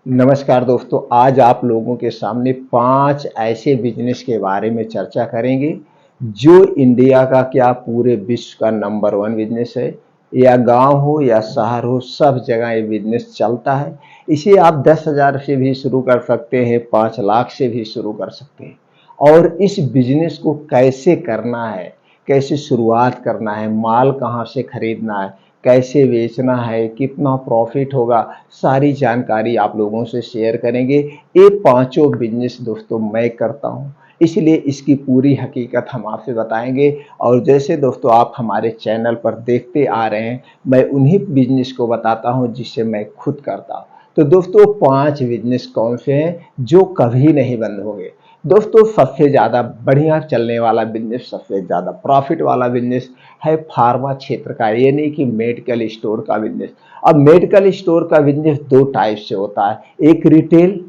नमस्कार दोस्तों, आज आप लोगों के सामने 5 ऐसे बिजनेस के बारे में चर्चा करेंगे जो इंडिया का क्या पूरे विश्व का नंबर 1 बिजनेस है। या गांव हो या शहर हो, सब जगह ये बिजनेस चलता है। इसे आप 10,000 से भी शुरू कर सकते हैं, 5 लाख से भी शुरू कर सकते हैं। और इस बिजनेस को कैसे करना है, कैसे शुरुआत करना है, माल कहाँ से खरीदना है, कैसे बेचना है, कितना प्रॉफिट होगा, सारी जानकारी आप लोगों से शेयर करेंगे। ये पांचों बिजनेस दोस्तों मैं करता हूँ, इसलिए इसकी पूरी हकीकत हम आपसे बताएंगे। और जैसे दोस्तों आप हमारे चैनल पर देखते आ रहे हैं, मैं उन्हीं बिजनेस को बताता हूँ जिससे मैं खुद करता हूँ। तो दोस्तों 5 बिजनेस कौन से हैं जो कभी नहीं बंद होंगे। दोस्तों सबसे ज़्यादा बढ़िया चलने वाला बिजनेस, सबसे ज़्यादा प्रॉफिट वाला बिजनेस है फार्मा क्षेत्र का, यानी कि मेडिकल स्टोर का बिजनेस। अब मेडिकल स्टोर का बिजनेस दो टाइप से होता है, एक रिटेल,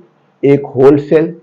एक होलसेल।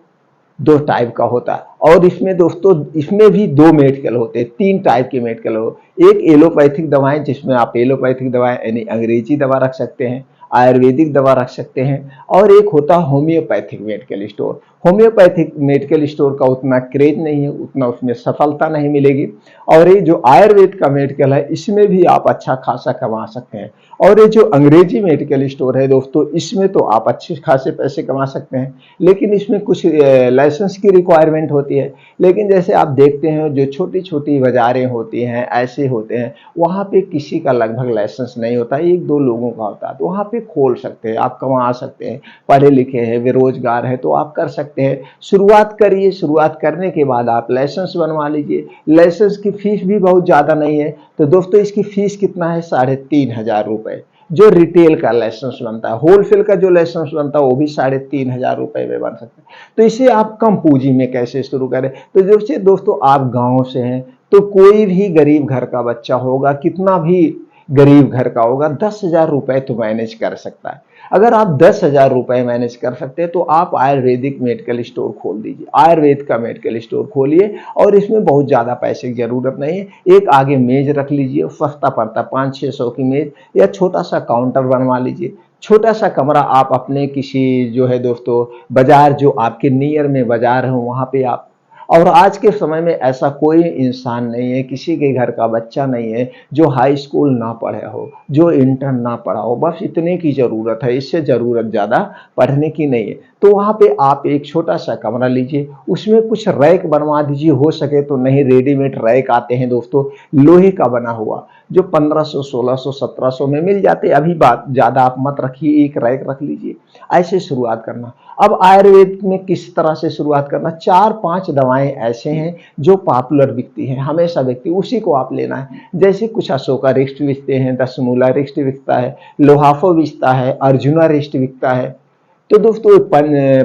दो टाइप का होता है। और इसमें दोस्तों इसमें भी दो मेडिकल होते हैं, तीन टाइप के मेडिकल हो। एक एलोपैथिक दवाएं, जिसमें आप एलोपैथिक दवाएं यानी अंग्रेजी दवा रख सकते हैं, आयुर्वेदिक दवा रख सकते हैं। और एक होता है homeopathic medical store. Homeopathic medical store का उतना क्रेज नहीं है, उतना उसमें सफलता नहीं मिलेगी। और ये जो आयुर्वेद का मेडिकल है, इसमें भी आप अच्छा खासा कमा सकते हैं। और ये जो अंग्रेजी मेडिकल स्टोर है दोस्तों, इसमें तो आप अच्छे खासे पैसे कमा सकते हैं, लेकिन इसमें कुछ लाइसेंस की रिक्वायरमेंट होती है। लेकिन जैसे आप देखते हैं जो छोटी छोटी बाजारें होती हैं, ऐसे होते हैं, वहाँ पे किसी का लगभग लाइसेंस नहीं होता, एक दो लोगों का होता है। तो वहाँ पे खोल सकते हैं, आप कमा सकते हैं। पढ़े लिखे हैं, बेरोजगार है, तो आप कर सकते हैं। शुरुआत करिए, शुरुआत करने के बाद आप लाइसेंस बनवा लीजिए। लाइसेंस की फीस भी बहुत ज़्यादा नहीं है। तो दोस्तों इसकी फीस कितना है, 3,500 रुपये जो रिटेल का लाइसेंस बनता है। होलसेल का जो लाइसेंस बनता है वो भी 3,500 रुपये में बन सकता है। तो इसे आप कम पूंजी में कैसे शुरू करें। तो जैसे दोस्तों आप गांव से हैं, तो कोई भी गरीब घर का बच्चा होगा, कितना भी गरीब घर का होगा, 10,000 रुपये तो मैनेज कर सकता है। अगर आप 10,000 रुपये मैनेज कर सकते हैं तो आप आयुर्वेदिक मेडिकल स्टोर खोल दीजिए, आयुर्वेद का मेडिकल स्टोर खोलिए। और इसमें बहुत ज़्यादा पैसे की ज़रूरत नहीं है। एक आगे मेज रख लीजिए, सस्ता पड़ता 500-600 की मेज, या छोटा सा काउंटर बनवा लीजिए। छोटा सा कमरा आप अपने किसी जो है दोस्तों बाजार, जो आपके नियर में बाजार हो, वहाँ पे आप। और आज के समय में ऐसा कोई इंसान नहीं है, किसी के घर का बच्चा नहीं है जो हाई स्कूल ना पढ़ा हो, जो इंटर ना पढ़ा हो। बस इतने की ज़रूरत है, इससे ज़रूरत ज़्यादा पढ़ने की नहीं है। तो वहाँ पे आप एक छोटा सा कमरा लीजिए, उसमें कुछ रैक बनवा दीजिए, हो सके तो। नहीं, रेडीमेड रैक आते हैं दोस्तों, लोहे का बना हुआ, जो 1500, 1600, 1700 में मिल जाते हैं। अभी बात ज़्यादा आप मत रखिए, एक रैक रख लीजिए। ऐसे शुरुआत करना। अब आयुर्वेद में किस तरह से शुरुआत करना, 4-5 दवाएं ऐसे हैं जो पॉपुलर बिकती हैं, हमेशा बिकती, उसी को आप लेना है। जैसे कुछ अशोका रिस्ट बिकते हैं, 10 मूला रिस्ट बिकता है, लोहाफो बिकता है, अर्जुना रिस्ट बिकता है। तो दोस्तों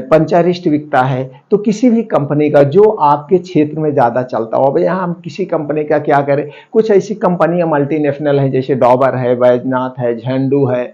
पंचारिस्ट बिकता है। तो किसी भी कंपनी का जो आपके क्षेत्र में ज़्यादा चलता हो। अब यहाँ हम किसी कंपनी का क्या करें, कुछ ऐसी कंपनियां मल्टीनेशनल हैं, जैसे डॉबर है, बैजनाथ है, झंडू है।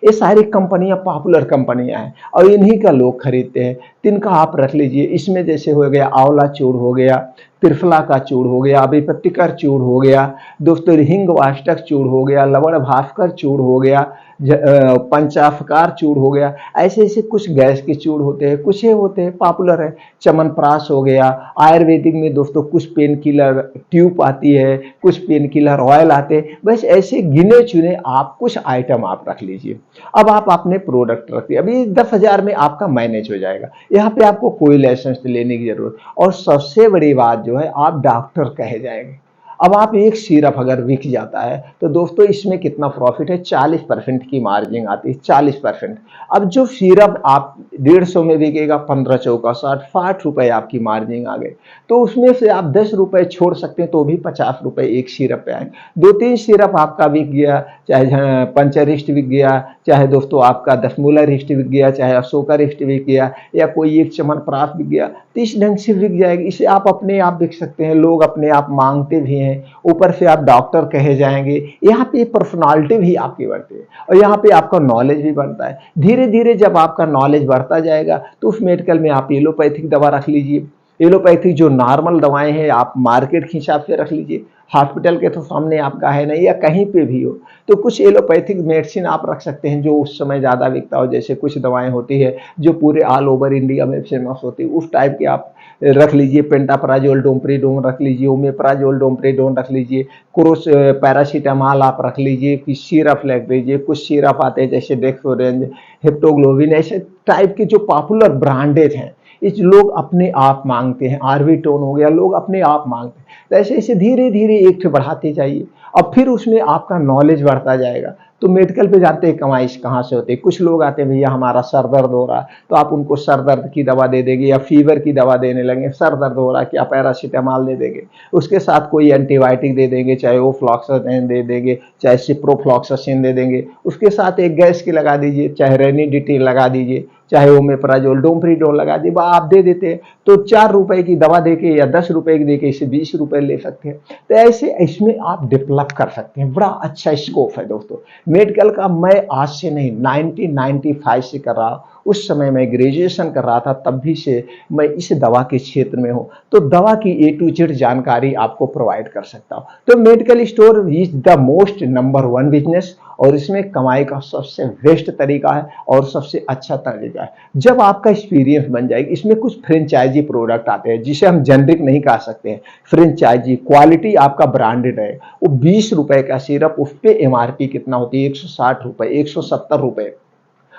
ये सारी कंपनियां पॉपुलर कंपनियां हैं और इन्हीं का लोग खरीदते हैं। तिनका आप रख लीजिए। इसमें जैसे हो गया आंवला चूड़ हो गया, त्रिफला का चूड़ हो गया, विपत्तिकर चूड़ हो गया, दोस्तों हिंग वाष्टक चूड़ हो गया, लवण भास्कर चूड़ हो गया, पंचाफकार चूड़ हो गया। ऐसे ऐसे कुछ गैस के चूड़ होते हैं, कुछ ये होते हैं पॉपुलर है। चमनप्राश हो गया। आयुर्वेदिक में दोस्तों कुछ पेन किलर ट्यूब आती है, कुछ पेन किलर ऑयल आते हैं। बस ऐसे गिने चुने आप कुछ आइटम आप रख लीजिए। अब आप अपने प्रोडक्ट रखिए, अभी 10,000 में आपका मैनेज हो जाएगा। यहाँ पे आपको कोई लाइसेंस लेने की जरूरत। और सबसे बड़ी बात जो है, आप डॉक्टर कहे जाएंगे। अब आप एक सिरप अगर बिक जाता है तो दोस्तों इसमें कितना प्रॉफिट है, 40% की मार्जिन आती है, 40%। अब जो सिरप आप 150 में बिकेगा, 15 चौका 60, 60 रुपए आपकी मार्जिन आ गए। तो उसमें से आप 10 रुपए छोड़ सकते हैं, तो भी 50 रुपए एक सिरप पे आएंगे। 2-3 सिरप आपका बिक गया, चाहे पंचरिस्ट बिक गया, चाहे दोस्तों आपका 10 मूला रिस्ट बिक गया, चाहे अशोका रिस्ट बिक गया, या कोई एक चमनप्राश बिक गया, तो इस ढंग से बिक जाएगी। इसे आप अपने आप बिक सकते हैं, लोग अपने आप मांगते भी हैं। ऊपर से आप डॉक्टर कहे जाएंगे। यहाँ पे पर्सनालिटी भी आपकी बढ़ती है और यहाँ पे आपका नॉलेज भी बढ़ता है। धीरे धीरे जब आपका नॉलेज बढ़ता जाएगा तो उस मेडिकल में आप एलोपैथिक दवा रख लीजिए, एलोपैथी जो नॉर्मल दवाएं हैं आप मार्केट के हिसाब से रख लीजिए, हॉस्पिटल के तो सामने आपका है नहीं या कहीं पे भी हो, तो कुछ एलोपैथिक मेडिसिन आप रख सकते हैं जो उस समय ज़्यादा बिकता हो। जैसे कुछ दवाएं होती है जो पूरे ऑल ओवर इंडिया में फेमस होती है, उस टाइप की आप रख लीजिए। पेंटाप्राजोल डोमप्रीडोन रख लीजिए, ओमेप्राजोल डोमप्रीडोन रख लीजिए, क्रोस पैरासीटामॉल आप रख लीजिए, कुछ सिरप रख लीजिए। कुछ सिरप आते हैं जैसे डेक्सोरेंज, हिप्टोग्लोबिन, ऐसे टाइप के जो पॉपुलर ब्रांडेड हैं, इस लोग अपने आप मांगते हैं। आर्बिटोन हो गया, लोग अपने आप मांगते हैं। तो ऐसे ऐसे धीरे धीरे एक बढ़ाते जाइए, अब फिर उसमें आपका नॉलेज बढ़ता जाएगा। तो मेडिकल पे जाते हैं कमाई कहाँ से होती है। कुछ लोग आते हैं, भैया हमारा सर दर्द हो रहा है, तो आप उनको सर दर्द की दवा दे देंगे या फीवर की दवा देने लगे। सर दर्द हो रहा है क्या, पैरासीटामॉल दे देंगे, उसके साथ कोई एंटीबायोटिक दे देंगे, चाहे वो फ्लॉक्सासिन दे देंगे, चाहे सिप्रोफ्लॉक्सासिन दे देंगे, उसके साथ एक गैस की लगा दीजिए, चाहे रेनिडिटी लगा दीजिए, चाहे ओमेप्राजोल डोमप्रीडोन लगा दी, आप दे देते हैं। तो 4 रुपए की दवा देके या 10 रुपए की देके इसे 20 रुपए ले सकते हैं। तो ऐसे इसमें आप डेवलप कर सकते हैं, बड़ा अच्छा स्कोप है दोस्तों मेडिकल का। मैं आज से नहीं 1995 से कर रहा हूँ, उस समय मैं ग्रेजुएशन कर रहा था, तब भी से मैं इस दवा के क्षेत्र में हूँ, तो दवा की ए टू जेड जानकारी आपको प्रोवाइड कर सकता हूँ। तो medical store is the most number 1 business, और इसमें कमाई का सबसे बेस्ट तरीका है और सबसे अच्छा तरीका है। जब आपका एक्सपीरियंस बन जाएगा, इसमें कुछ फ्रेंचाइजी प्रोडक्ट आते हैं जिसे हम जेनरिक नहीं कह सकते हैं, फ्रेंचाइजी क्वालिटी आपका ब्रांडेड है। वो 20 रुपए का सिरप, उस पर एमआरपी कितना होती है, 160 रुपए, 170 रुपए।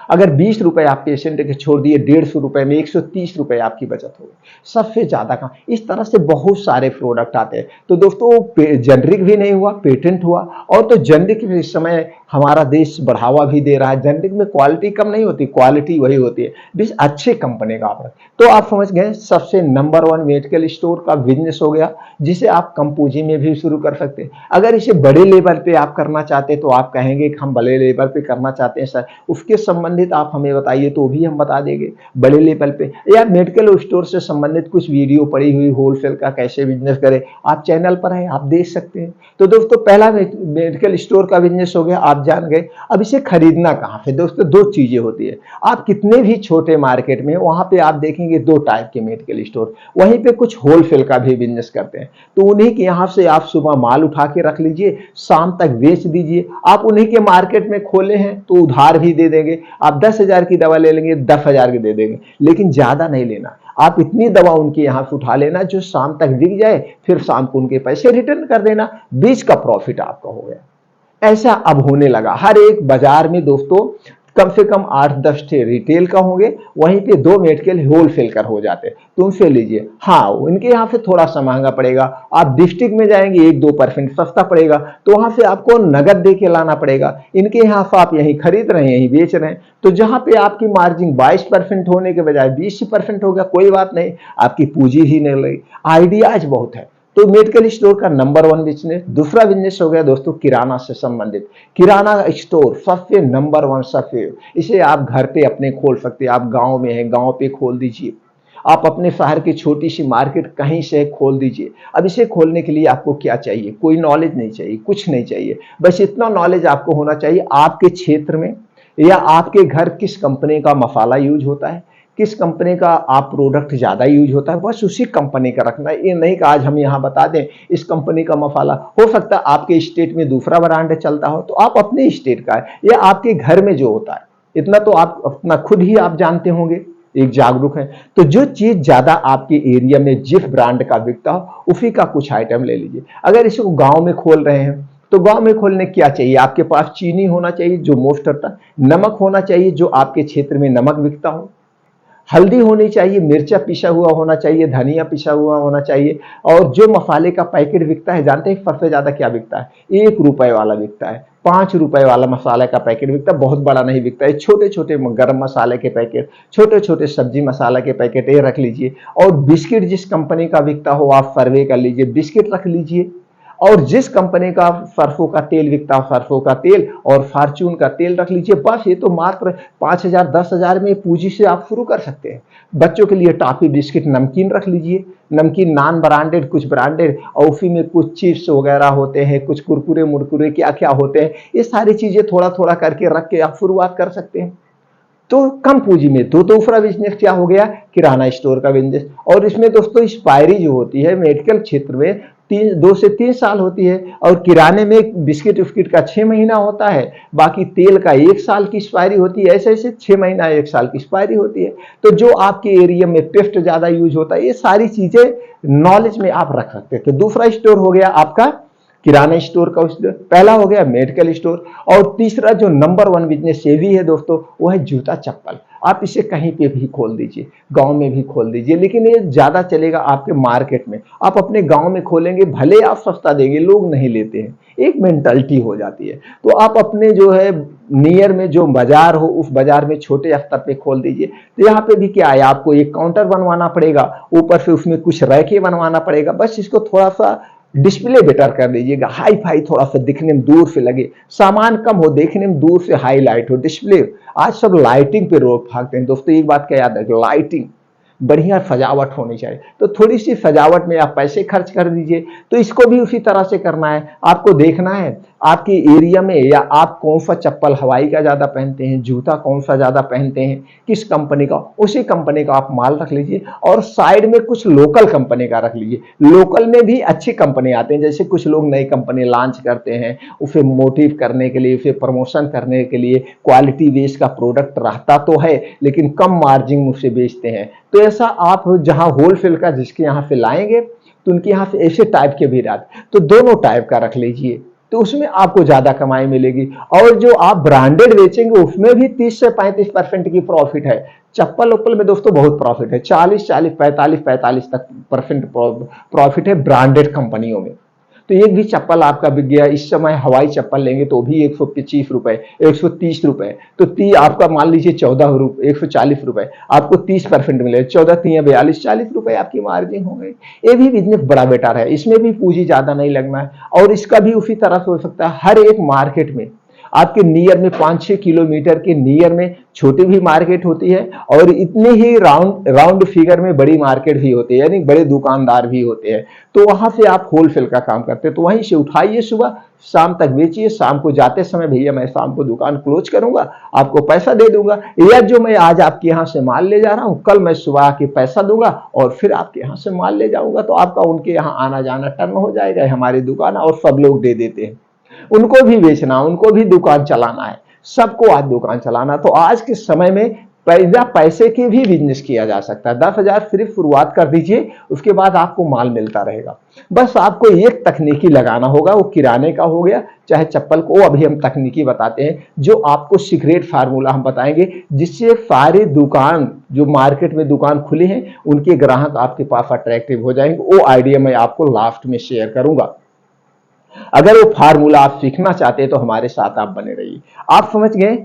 अगर 20 रुपए आप पेशेंट के छोड़ दिए, 150 रुपए में 130 रुपए आपकी बचत होगी, सबसे ज्यादा कहाँ। इस तरह से बहुत सारे प्रोडक्ट आते हैं। तो दोस्तों जेनरिक भी नहीं हुआ, पेटेंट हुआ, और तो जेनरिक इस समय हमारा देश बढ़ावा भी दे रहा है। जेनरिक में क्वालिटी कम नहीं होती, क्वालिटी वही होती है, बीस अच्छे कंपनी का आप। तो आप समझ गए, सबसे नंबर 1 मेडिकल स्टोर का बिजनेस हो गया, जिसे आप कम पूंजी में भी शुरू कर सकते हैं। अगर इसे बड़े लेवल पे आप करना चाहते हैं तो आप कहेंगे कि हम बड़े लेवल पे करना चाहते हैं सर, उसके संबंधित आप हमें बताइए तो भी हम बता देंगे बड़े लेवल पे। या मेडिकल स्टोर से संबंधित कुछ वीडियो पड़ी हुई, होलसेल का कैसे बिजनेस करें, आप चैनल पर है, आप देख सकते हैं। तो दोस्तों पहला मेडिकल स्टोर का बिजनेस हो गया, आप जान गए। अब इसे खरीदना कहाँ से, दोस्तों 2 चीजें होती है। आप कितने भी छोटे मार्केट में, वहां पे आप देखेंगे 2 टाइप के मेडिकल स्टोर, वहीं पे कुछ होलसेल का भी बिजनेस करते हैं। तो उन्हीं के यहाँ से आप सुबह माल उठा के रख लीजिए, शाम तक बेच दीजिए। आप उन्हीं के मार्केट में खोले हैं तो उधार भी दे देंगे। आप 10,000 की दवा ले लेंगे, 10,000 की दे देंगे, लेकिन ज्यादा नहीं लेना। आप इतनी दवा उनके यहाँ से उठा लेना जो शाम तक बिक जाए, फिर शाम को उनके पैसे रिटर्न कर देना, बीच का प्रॉफिट आपका हो गया। ऐसा अब होने लगा हर एक बाजार में दोस्तों। कम से कम 8-10 ठे रिटेल का होंगे, वहीं पे 2 मेडिकल होलसेल कर हो जाते हैं, तो उनसे लीजिए। हाँ, इनके यहाँ से थोड़ा सा महंगा पड़ेगा। आप डिस्ट्रिक्ट में जाएंगे 1-2% सस्ता पड़ेगा, तो वहां से आपको नगद दे के लाना पड़ेगा। इनके यहाँ से आप यहीं खरीद रहे हैं, यहीं बेच रहे हैं, तो जहां पे आपकी मार्जिन 22% होने के बजाय 20% हो गया, कोई बात नहीं, आपकी पूंजी ही नहीं लगी। आइडियाज बहुत है। तो मेडिकल स्टोर का नंबर 1 बिजनेस। दूसरा बिजनेस हो गया दोस्तों किराना से संबंधित। किराना स्टोर सबसे नंबर 1 सबसे, इसे आप घर पे अपने खोल सकते हैं। आप गांव में हैं, गांव पे खोल दीजिए। आप अपने शहर की छोटी सी मार्केट कहीं से खोल दीजिए। अब इसे खोलने के लिए आपको क्या चाहिए, कोई नॉलेज नहीं चाहिए, कुछ नहीं चाहिए, बस इतना नॉलेज आपको होना चाहिए आपके क्षेत्र में या आपके घर किस कंपनी का मसाला यूज होता है, किस कंपनी का आप प्रोडक्ट ज्यादा यूज होता है, बस उसी कंपनी का रखना है। ये नहीं कि आज हम यहाँ बता दें इस कंपनी का मसाला, हो सकता है आपके स्टेट में दूसरा ब्रांड चलता हो, तो आप अपने स्टेट का है या आपके घर में जो होता है, इतना तो आप अपना खुद ही आप जानते होंगे, एक जागरूक है। तो जो चीज ज्यादा आपके एरिया में जिस ब्रांड का बिकता हो, उसी का कुछ आइटम ले लीजिए। अगर इसको गांव में खोल रहे हैं तो गांव में खोलने क्या चाहिए, आपके पास चीनी होना चाहिए जो मोस्ट होता है, नमक होना चाहिए जो आपके क्षेत्र में नमक बिकता हो, हल्दी होनी चाहिए, मिर्चा पिसा हुआ होना चाहिए, धनिया पिसा हुआ होना चाहिए। और जो मसाले का पैकेट बिकता है, जानते हैं सबसे ज्यादा क्या बिकता है, 1 रुपए वाला बिकता है, 5 रुपए वाला मसाले का पैकेट बिकता है, बहुत बड़ा नहीं बिकता है। छोटे छोटे गरम मसाले के पैकेट, छोटे छोटे सब्जी मसाला के पैकेट ये रख लीजिए। और बिस्किट जिस कंपनी का बिकता हो आप सर्वे कर लीजिए, बिस्किट रख लीजिए। और जिस कंपनी का सरसों का तेल बिकता हो, सरसों का तेल और फॉर्च्यून का तेल रख लीजिए। बस ये तो मात्र 5,000 10,000 में पूंजी से आप शुरू कर सकते हैं। बच्चों के लिए टॉफी बिस्किट नमकीन रख लीजिए, नमकीन नॉन ब्रांडेड कुछ ब्रांडेड, और उसी में कुछ चिप्स वगैरह होते हैं, कुछ कुरकुरे मुरकुरे क्या क्या होते हैं, ये सारी चीजें थोड़ा थोड़ा करके रख के आप शुरुआत कर सकते हैं। तो कम पूंजी में तो दूसरा बिजनेस क्या हो गया, किराना स्टोर का बिजनेस। और इसमें दोस्तों एक्सपायरी जो होती है मेडिकल क्षेत्र में 2 से 3 साल होती है, और किराने में बिस्किट उस्किट का 6 महीना होता है, बाकी तेल का 1 साल की एक्सपायरी होती है। ऐसे ऐसे 6 महीना 1 साल की एक्सपायरी होती है। तो जो आपके एरिया में पेस्ट ज्यादा यूज होता है, ये सारी चीजें नॉलेज में आप रख सकते हैं। तो दूसरा स्टोर हो गया आपका किराना स्टोर का स्टोर, पहला हो गया मेडिकल स्टोर, और तीसरा जो नंबर 1 बिजनेस ये भी है दोस्तों, वो है जूता चप्पल। आप इसे कहीं पे भी खोल दीजिए, गांव में भी खोल दीजिए, लेकिन ये ज्यादा चलेगा आपके मार्केट में। आप अपने गांव में खोलेंगे, भले आप सस्ता देंगे, लोग नहीं लेते हैं, एक मेंटालिटी हो जाती है। तो आप अपने जो है नियर में जो बाजार हो, उस बाजार में छोटे स्तर पे खोल दीजिए। तो यहाँ पे भी क्या है, आपको एक काउंटर बनवाना पड़ेगा, ऊपर से उसमें कुछ रैके बनवाना पड़ेगा, बस इसको थोड़ा सा डिस्प्ले बेटर कर दीजिएगा, हाई फाई थोड़ा सा दिखने में दूर से लगे, सामान कम हो, देखने में दूर से हाईलाइट हो डिस्प्ले। आज सब लाइटिंग पे रोक भागते हैं दोस्तों, एक बात क्या याद रखिए, लाइटिंग बढ़िया सजावट होनी चाहिए। तो थोड़ी सी सजावट में आप पैसे खर्च कर दीजिए। तो इसको भी उसी तरह से करना है, आपको देखना है आपके एरिया में या आप कौन सा चप्पल हवाई का ज्यादा पहनते हैं, जूता कौन सा ज्यादा पहनते हैं, किस कंपनी का, उसी कंपनी का आप माल रख लीजिए, और साइड में कुछ लोकल कंपनी का रख लीजिए। लोकल में भी अच्छी कंपनी आते हैं, जैसे कुछ लोग नई कंपनी लॉन्च करते हैं, उसे मोटिव करने के लिए, उसे प्रमोशन करने के लिए क्वालिटी बेस का प्रोडक्ट रहता तो है, लेकिन कम मार्जिन में उसे बेचते हैं। तो ऐसा आप जहां होलसेल का जिसके यहाँ से लाएंगे, तो उनके यहाँ से ऐसे टाइप के भी रहते, तो दोनों टाइप का रख लीजिए, तो उसमें आपको ज्यादा कमाई मिलेगी। और जो आप ब्रांडेड बेचेंगे उसमें भी 30 से 35% की प्रॉफिट है। चप्पल उप्पल में दोस्तों बहुत प्रॉफिट है, 40 45 तक परसेंट प्रॉफिट है ब्रांडेड कंपनियों में। तो एक भी चप्पल आपका बिक गया, इस समय हवाई चप्पल लेंगे तो भी 125 रुपए, 130 रुपए, तो आपका मान लीजिए 14 रुपए, 140 रुपए, आपको 30% मिले, 14 3 42 40 रुपए आपकी मार्जिन हो गई। ये भी बिजनेस बड़ा बेटर है, इसमें भी पूंजी ज्यादा नहीं लगना है, और इसका भी उसी तरह से हो सकता है। हर एक मार्केट में आपके नियर में 5-6 किलोमीटर के नियर में छोटी भी मार्केट होती है, और इतने ही राउंड राउंड फिगर में बड़ी मार्केट भी होती है, यानी बड़े दुकानदार भी होते हैं। तो वहां से आप होलसेल का काम करते हैं, तो वहीं से उठाइए, सुबह शाम तक बेचिए, शाम को जाते समय भैया मैं शाम को दुकान क्लोज करूंगा, आपको पैसा दे दूंगा, या जो मैं आज आपके यहाँ से माल ले जा रहा हूँ, कल मैं सुबह आके पैसा दूंगा और फिर आपके यहाँ से माल ले जाऊंगा। तो आपका उनके यहाँ आना जाना टर्न हो जाएगा, हमारी दुकान, और सब लोग दे देते हैं। उनको भी बेचना, उनको भी दुकान चलाना है, सबको आज दुकान चलाना। तो आज के समय में पैसे के भी बिजनेस किया जा सकता है। 10,000 सिर्फ शुरुआत कर दीजिए, उसके बाद आपको माल मिलता रहेगा। बस आपको एक तकनीकी लगाना होगा, वो किराने का हो गया चाहे चप्पल को, अभी हम तकनीकी बताते हैं, जो आपको सीक्रेट फार्मूला हम बताएंगे, जिससे सारे दुकान जो मार्केट में दुकान खुले हैं उनके ग्राहक आपके पास अट्रैक्टिव हो जाएंगे। वो आइडिया मैं आपको लास्ट में शेयर करूंगा। अगर वो फार्मूला आप सीखना चाहते हैं तो हमारे साथ आप बने रहिए। आप समझ गए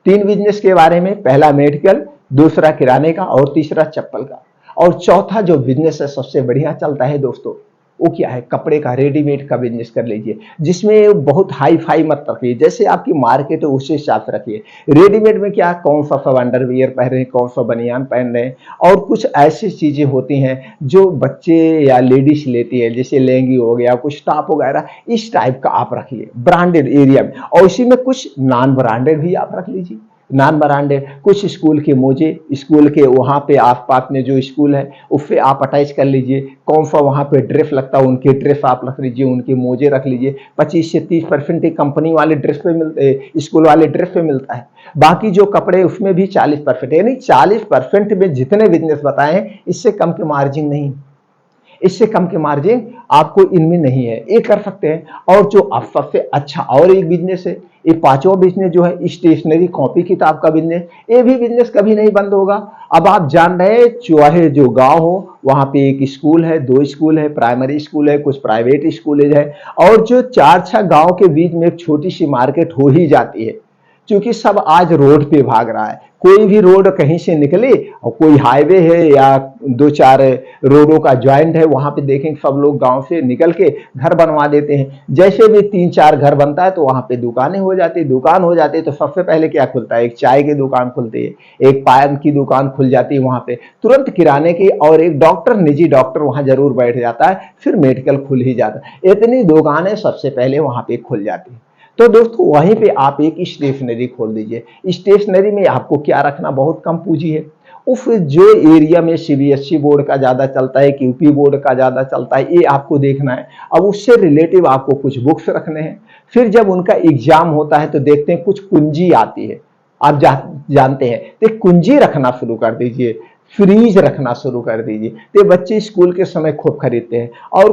3 बिजनेस के बारे में, पहला मेडिकल, दूसरा किराने का, और तीसरा चप्पल का। और चौथा जो बिजनेस है सबसे बढ़िया चलता है दोस्तों, वो क्या है, कपड़े का, रेडीमेड का बिजनेस कर लीजिए, जिसमें बहुत हाई फाई मत रखिए, जैसे आपकी मार्केट है उस हिसाब से रखिए। रेडीमेड में क्या, कौन सा सब अंडरवियर पहन रहे हैं, कौन सा बनियान पहन रहे हैं, और कुछ ऐसी चीजें होती हैं जो बच्चे या लेडीज लेती है, जैसे लहंगी हो गया, कुछ टॉप वगैरह, इस टाइप का आप रखिए ब्रांडेड एरिया में। और इसी में कुछ नॉन ब्रांडेड भी आप रख लीजिए, नॉन ब्रांडेड, कुछ स्कूल के मोजे, स्कूल के वहां पे आसपास में जो स्कूल है उससे आप अटैच कर लीजिए, कौन सा वहां पे ड्रेस लगता है उनके ड्रेस आप रख लीजिए, उनके मोजे रख लीजिए। 25 से 30% कंपनी वाले ड्रेस पे मिलते, स्कूल वाले ड्रेस पे मिलता है। बाकी जो कपड़े उसमें भी 40%, यानी 40% में जितने बिजनेस बताए इससे कम के मार्जिन नहीं, इससे कम के मार्जिन आपको इनमें नहीं है, ये कर सकते हैं। और जो आप सबसे अच्छा और एक बिजनेस है, ये पांचवा बिजनेस जो है स्टेशनरी कॉपी किताब का बिजनेस, ये भी बिजनेस कभी नहीं बंद होगा। अब आप जान रहे हैं, चाहे जो गांव हो वहां पे एक स्कूल है, 2 स्कूल है, प्राइमरी स्कूल है, कुछ प्राइवेट स्कूल है, और जो 4-6 गांव के बीच में एक छोटी सी मार्केट हो ही जाती है, क्योंकि सब आज रोड पे भाग रहा है। कोई भी रोड कहीं से निकले, और कोई हाईवे है या 2-4 रोडों का ज्वाइंट है, वहां पे देखेंगे सब लोग गांव से निकल के घर बनवा देते हैं। जैसे भी 3-4 घर बनता है तो वहां पे दुकानें हो जाती है, दुकान हो जाती है तो सबसे पहले क्या खुलता है, एक चाय की दुकान खुलती है, एक पान की दुकान खुल जाती है, वहां पे तुरंत किराने की, और एक डॉक्टर, निजी डॉक्टर वहां जरूर बैठ जाता है, फिर मेडिकल खुल ही जाता है। इतनी दुकानें सबसे पहले वहां पे खुल जाती है। तो दोस्तों वहीं पे आप एक स्टेशनरी खोल दीजिए। स्टेशनरी में आपको क्या रखना, बहुत कम पूंजी है। उस जो एरिया में सीबीएसई बोर्ड का ज्यादा चलता है, यूपी बोर्ड का ज्यादा चलता है, ये आपको देखना है। अब उससे रिलेटिव आपको कुछ बुक्स रखने हैं। फिर जब उनका एग्जाम होता है तो देखते हैं कुछ कुंजी आती है, आप जानते हैं, तो कुंजी रखना शुरू कर दीजिए, फ्रीज रखना शुरू कर दीजिए। तो बच्चे स्कूल के समय खूब खरीदते हैं। और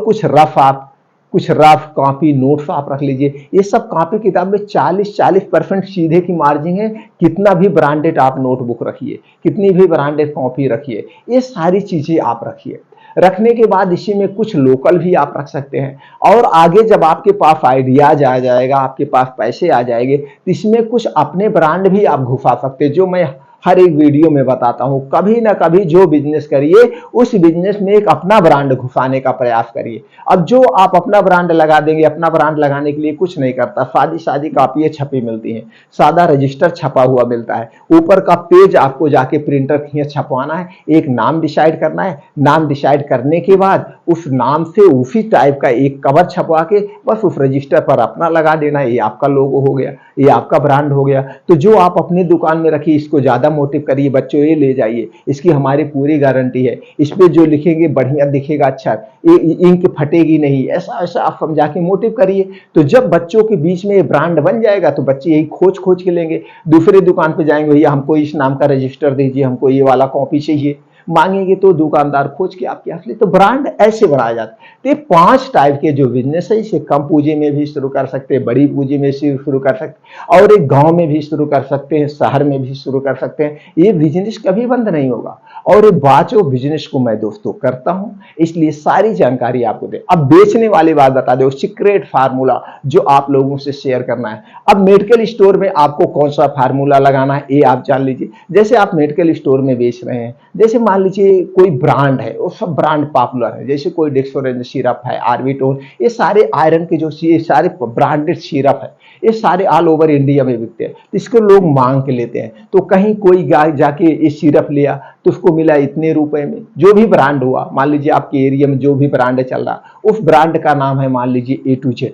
कुछ रफ कॉपी नोट्स आप रख लीजिए। ये सब कॉपी किताब में 40% सीधे की मार्जिन है। कितना भी ब्रांडेड आप नोटबुक रखिए, कितनी भी ब्रांडेड कॉपी रखिए, ये सारी चीजें आप रखिए। रखने के बाद इसी में कुछ लोकल भी आप रख सकते हैं। और आगे जब आपके पास आइडियाज आ जाएगा, आपके पास पैसे आ जाएंगे, तो इसमें कुछ अपने ब्रांड भी आप घुसा सकते हैं, जो मैं हर एक वीडियो में बताता हूं। कभी ना कभी जो बिजनेस करिए, उस बिजनेस में एक अपना ब्रांड घुसाने का प्रयास करिए। अब जो आप अपना ब्रांड लगा देंगे, अपना ब्रांड लगाने के लिए कुछ नहीं करता, सादी सादी कापियां छपी मिलती हैं, सादा रजिस्टर छपा हुआ मिलता है, ऊपर का पेज आपको जाके प्रिंटर खींच छपवाना है, एक नाम डिसाइड करना है, नाम डिसाइड करने के बाद उस नाम से उसी टाइप का एक कवर छपवा के बस उस रजिस्टर पर अपना लगा देना है। ये आपका लोगो हो गया, ये आपका ब्रांड हो गया। तो जो आप अपनी दुकान में रखिए, इसको ज्यादा मोटिव करिए, बच्चों ये ले जाइए, इसकी हमारी पूरी गारंटी है, इस पे जो लिखेंगे बढ़िया दिखेगा, अच्छा, ये इंक फटेगी नहीं, ऐसा ऐसा आप समझा के मोटिव करिए। तो जब बच्चों के बीच में ये ब्रांड बन जाएगा तो बच्चे यही खोज खोज के लेंगे। दूसरे दुकान पे जाएंगे, भैया हमको इस नाम का रजिस्टर दीजिए, हमको ये वाला कॉपी चाहिए, मांगेंगे तो दुकानदार खोज के आपके हाथ ले। तो ब्रांड ऐसे बढ़ाया जाता है। तो ये 5 टाइप के जो बिजनेस है, इसे कम पूंजी में भी शुरू कर सकते हैं, बड़ी पूंजी में शुरू कर सकते हैं, और एक गांव में भी शुरू कर सकते हैं, शहर में भी शुरू कर सकते हैं। ये बिजनेस कभी बंद नहीं होगा। और बाचो बिजनेस को मैं दोस्तों करता हूं, इसलिए सारी जानकारी आपको दे। अब बेचने वाली बात बता दो, सीक्रेट फार्मूला जो आप लोगों से शेयर करना है। अब मेडिकल स्टोर में आपको कौन सा फार्मूला लगाना है, ये आप जान लीजिए। जैसे आप मेडिकल स्टोर में बेच रहे हैं, जैसे मान लीजिए कोई ब्रांड है, वो सब ब्रांड पॉपुलर है, जैसे कोई डेक्सोरेंज सिरप है, आर्बिटोन, ये सारे आयरन के जो सारे ब्रांडेड सिरप है, ये सारे ऑल ओवर इंडिया में बिकते हैं। तो इसको लोग मांग के लेते हैं। तो कहीं कोई गाय जाके ये सिरप लिया तो उसको मिला इतने रुपए में। जो भी ब्रांड हुआ, मान लीजिए आपके एरिया में जो भी ब्रांड चल रहा, उस ब्रांड का नाम है मान लीजिए A to Z,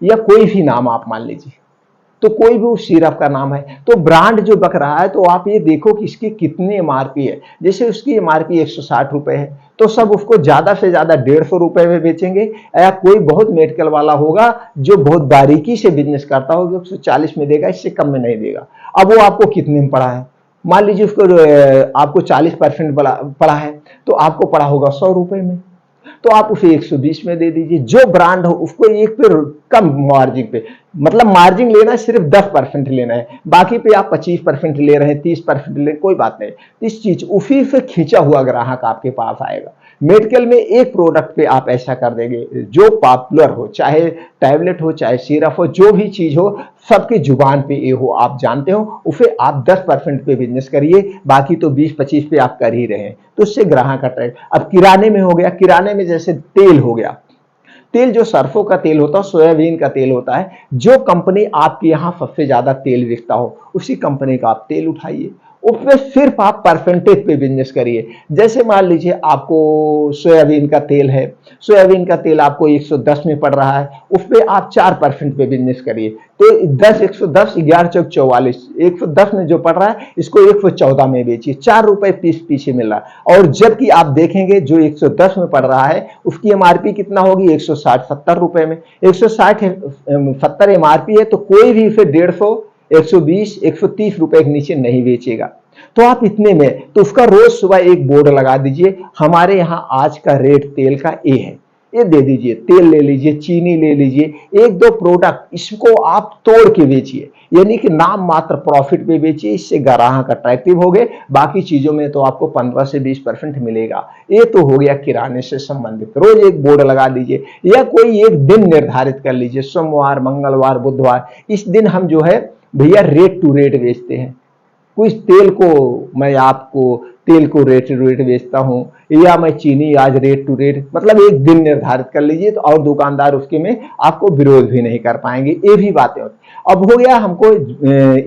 या कोई भी नाम आप मान लीजिए, तो कोई भी उस सिरप का नाम है, तो ब्रांड जो बक रहा है, तो आप ये देखो कि इसकी कितनी एमआरपी है। जैसे उसकी एमआरपी 160 रुपए है, तो सब उसको ज्यादा से ज्यादा 150 रुपए में बेचेंगे। या कोई बहुत मेडिकल वाला होगा जो बहुत बारीकी से बिजनेस करता होगा, 140 में देगा, इससे कम में नहीं देगा। अब वो आपको कितने में पड़ा है, मान लीजिए उसको आपको 40% पड़ा है, तो आपको पड़ा होगा 100 रुपए में, तो आप उसे 120 में दे दीजिए। जो ब्रांड हो उसको एक पे कम मार्जिन पे, मतलब मार्जिन लेना है सिर्फ 10% लेना है, बाकी पे आप 25% ले रहे हैं, 30% ले, कोई बात नहीं। इस चीज उसी से खींचा हुआ ग्राहक आपके पास आएगा। मेडिकल में एक प्रोडक्ट पे आप ऐसा कर देंगे जो पॉपुलर हो, चाहे टैबलेट हो, चाहे सिरप हो, जो भी चीज हो, सबकी जुबान पे ये हो, आप जानते हो, उसे आप 10% पे बिजनेस करिए, बाकी तो 20-25 पे आप कर ही रहे हैं, तो उससे ग्राहक अट्रैक्ट। अब किराने में हो गया, किराने में जैसे तेल हो गया, तेल जो सरसों का तेल होता है, सोयाबीन का तेल होता है, जो कंपनी आपके यहाँ सबसे ज्यादा तेल बिकता हो, उसी कंपनी का आप तेल उठाइए, उसमें सिर्फ आप परसेंटेज पे बिजनेस करिए। जैसे मान लीजिए आपको सोयाबीन का तेल है, सोयाबीन का तेल आपको 110 में पड़ रहा है, उस पर आप 4% पे बिजनेस करिए। तो 110 11 चौक 44, 110 में जो पड़ रहा है इसको 114 में बेचिए, 4 रुपए पीछे मिल रहा है। और जबकि आप देखेंगे जो 110 में पड़ रहा है उसकी एमआरपी कितना होगी, 160-70 रुपए में। 160-70 एमआरपी है, तो कोई भी इसे 150, 120, 130 रुपए के नीचे नहीं बेचेगा। तो आप इतने में, तो उसका रोज सुबह एक बोर्ड लगा दीजिए, हमारे यहाँ आज का रेट तेल का ये है, ये दे दीजिए। तेल ले लीजिए, चीनी ले लीजिए, 1-2 प्रोडक्ट, इसको आप तोड़ के बेचिए, यानी कि नाम मात्र प्रॉफिट पे बेचिए, इससे ग्राहक अट्रैक्टिव हो गए। बाकी चीजों में तो आपको 15 से 20% मिलेगा। ये तो हो गया किराने से संबंधित। रोज एक बोर्ड लगा दीजिए, या कोई एक दिन निर्धारित कर लीजिए, सोमवार, मंगलवार, बुधवार, इस दिन हम जो है भैया रेट टू रेट बेचते हैं। कुछ तेल को मैं आपको तेल को रेट टू रेट बेचता हूं, या मैं चीनी आज रेट टू रेट, मतलब एक दिन निर्धारित कर लीजिए, तो और दुकानदार उसके में आपको विरोध भी नहीं कर पाएंगे। ये भी बातें होती। अब हो गया हमको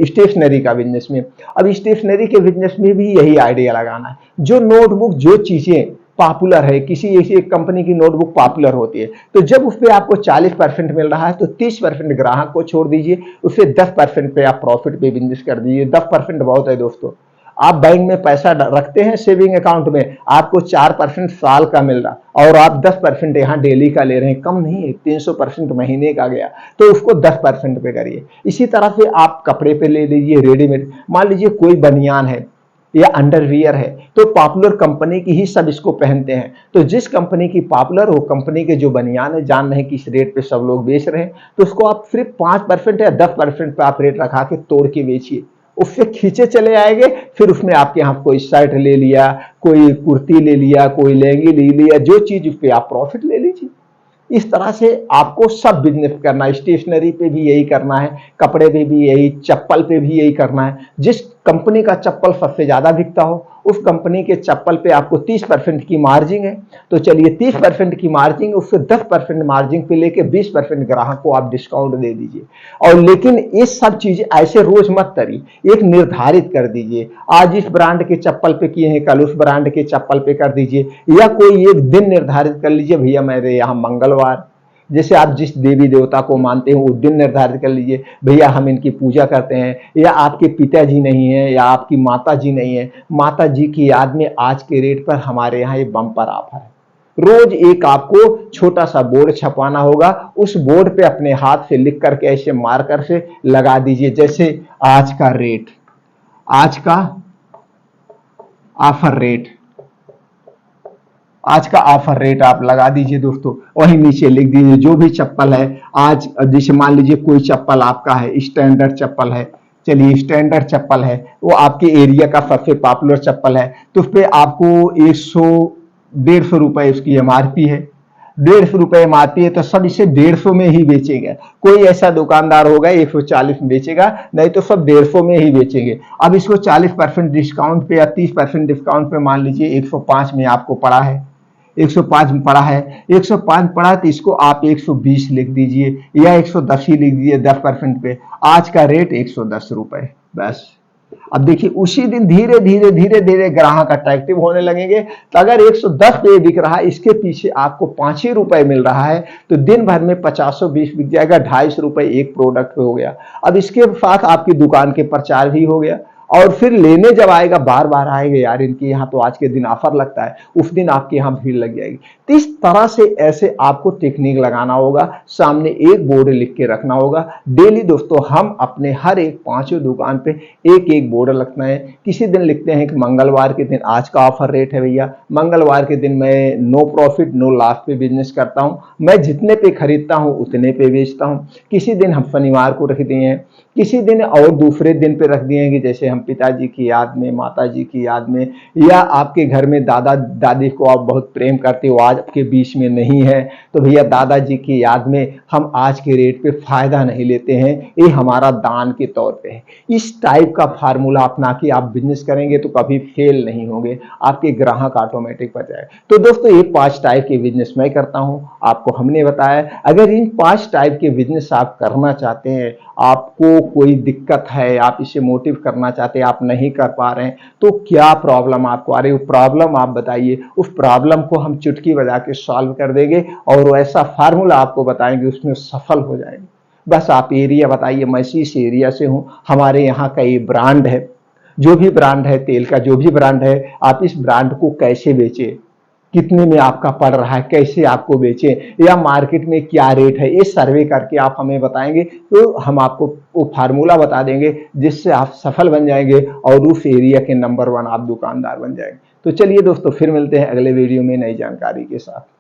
स्टेशनरी का बिजनेस में। अब स्टेशनरी के बिजनेस में भी यही आइडिया लगाना है, जो नोटबुक, जो चीजें पॉपुलर है, किसी ऐसी एक कंपनी की नोटबुक पॉपुलर होती है, तो जब उस पर आपको 40% मिल रहा है तो 30% ग्राहक को छोड़ दीजिए, उसे 10% पे आप प्रॉफिट पे बिजनेस कर दीजिए। 10% बहुत है दोस्तों। आप बैंक में पैसा रखते हैं सेविंग अकाउंट में, आपको 4% साल का मिल रहा और आप 10% यहाँ डेली का ले रहे हैं, कम नहीं है, 300% महीने का गया, तो उसको 10% पे करिए। इसी तरह से आप कपड़े पे ले लीजिए रेडीमेड, मान लीजिए कोई बनियान है या अंडरवियर है, तो पॉपुलर कंपनी की ही सब इसको पहनते हैं, तो जिस कंपनी की पॉपुलर हो कंपनी के जो बनियान है, जान रहे हैं किस रेट पे सब लोग बेच रहे हैं, तो उसको आप सिर्फ 5% या 10% पे आप रेट रखा के तोड़ के बेचिए, उससे खींचे चले आएंगे। फिर उसमें आपके यहाँ कोई शर्ट ले लिया, कोई कुर्ती ले लिया, कोई लहंगी ले लिया, जो चीज उस पर आप प्रॉफिट ले लीजिए। इस तरह से आपको सब बिजनेस करना है, स्टेशनरी पे भी यही करना है, कपड़े पे भी यही, चप्पल पे भी यही करना है। जिस कंपनी का चप्पल सबसे ज्यादा बिकता हो उस कंपनी के चप्पल पे आपको 30% की मार्जिन है, तो चलिए 30% की मार्जिन, उससे 10% मार्जिन पे लेके 20% ग्राहक को आप डिस्काउंट दे दीजिए। और लेकिन ये सब चीजें ऐसे रोज मत करिए, एक निर्धारित कर दीजिए, आज इस ब्रांड के चप्पल पे किए हैं, कल उस ब्रांड के चप्पल पे कर दीजिए, या कोई एक दिन निर्धारित कर लीजिए, भैया मेरे यहाँ मंगलवार, जैसे आप जिस देवी देवता को मानते हैं उस दिन निर्धारित कर लीजिए, भैया हम इनकी पूजा करते हैं, या आपके पिताजी नहीं है या आपकी माता जी नहीं है, माता जी की याद में आज के रेट पर हमारे यहाँ ये बम्पर ऑफर है। रोज एक आपको छोटा सा बोर्ड छपवाना होगा, उस बोर्ड पे अपने हाथ से लिख करके ऐसे मार्कर से लगा दीजिए, जैसे आज का रेट, आज का ऑफर रेट, आज का ऑफर रेट आप लगा दीजिए दोस्तों। वहीं नीचे लिख दीजिए जो भी चप्पल है आज, जैसे मान लीजिए कोई चप्पल आपका है, स्टैंडर्ड चप्पल है, चलिए स्टैंडर्ड चप्पल है, वो आपके एरिया का सबसे पॉपुलर चप्पल है, तो उस पर आपको 150 रुपए उसकी एमआरपी है, 150 रुपए एमआरपी है, तो सब इसे 150 में ही बेचेंगे। कोई ऐसा दुकानदार होगा 140 में बेचेगा, नहीं तो सब 150 में ही बेचेंगे। अब इसको 40% डिस्काउंट पे या 30% डिस्काउंट पे मान लीजिए 105 में आपको पड़ा है, 105 में पड़ा है, 105 पड़ा है, तो इसको आप 120 लिख दीजिए या 110 ही लिख दीजिए 10% पे, आज का रेट 110 रुपए, बस। अब देखिए उसी दिन धीरे धीरे धीरे धीरे ग्राहक अट्रैक्टिव होने लगेंगे, तो अगर 110 पे बिक रहा है, इसके पीछे आपको 5 ही रुपए मिल रहा है, तो दिन भर में 50-20 बिक जाएगा, 250 रुपए एक प्रोडक्ट पे हो गया। अब इसके साथ आपकी दुकान के प्रचार भी हो गया, और फिर लेने जब आएगा बार बार आएगा, यार इनके यहाँ तो आज के दिन ऑफर लगता है, उस दिन आपके यहाँ भीड़ लग जाएगी। तो इस तरह से ऐसे आपको टेक्निक लगाना होगा, सामने एक बोर्ड लिख के रखना होगा। डेली दोस्तों हम अपने हर एक 5 दुकान पे एक एक बोर्ड रखना है। किसी दिन लिखते हैं कि मंगलवार के दिन आज का ऑफर रेट है भैया, मंगलवार के दिन मैं नो प्रॉफिट नो लॉस पे बिजनेस करता हूँ, मैं जितने पे खरीदता हूँ उतने पे बेचता हूँ। किसी दिन हम शनिवार को रख दिए हैं, किसी दिन और दूसरे दिन पे रख दिए हैं कि जैसे हम पिताजी की याद में, माता जी की याद में, या आपके घर में दादा दादी को आप बहुत प्रेम करते हो, आज आपके बीच में नहीं है, तो भैया दादाजी की याद में हम आज के रेट पे फायदा नहीं लेते हैं, ये हमारा दान के तौर पे है। इस टाइप का फार्मूला अपना के आप बिजनेस करेंगे तो कभी फेल नहीं होंगे, आपके ग्राहक ऑटोमेटिक बच जाए। तो दोस्तों ये 5 टाइप के बिजनेस मैं करता हूं, आपको हमने बताया। अगर इन 5 टाइप के बिजनेस आप करना चाहते हैं, आपको कोई दिक्कत है, आप इसे मोटिव करना चाहते हैं, आप नहीं कर पा रहे हैं, तो क्या प्रॉब्लम आपको आ रही है, प्रॉब्लम आप बताइए, उस प्रॉब्लम को हम चुटकी बजा के सॉल्व कर देंगे और ऐसा फार्मूला आपको बताएंगे, उसमें सफल हो जाएंगे। बस आप एरिया बताइए, मैं इस एरिया से हूं, हमारे यहाँ का ये ब्रांड है, जो भी ब्रांड है, तेल का जो भी ब्रांड है, आप इस ब्रांड को कैसे बेचे, कितने में आपका पड़ रहा है, कैसे आपको बेचें, या मार्केट में क्या रेट है, ये सर्वे करके आप हमें बताएंगे, तो हम आपको वो फार्मूला बता देंगे जिससे आप सफल बन जाएंगे और उस एरिया के नंबर 1 आप दुकानदार बन जाएंगे। तो चलिए दोस्तों फिर मिलते हैं अगले वीडियो में नई जानकारी के साथ।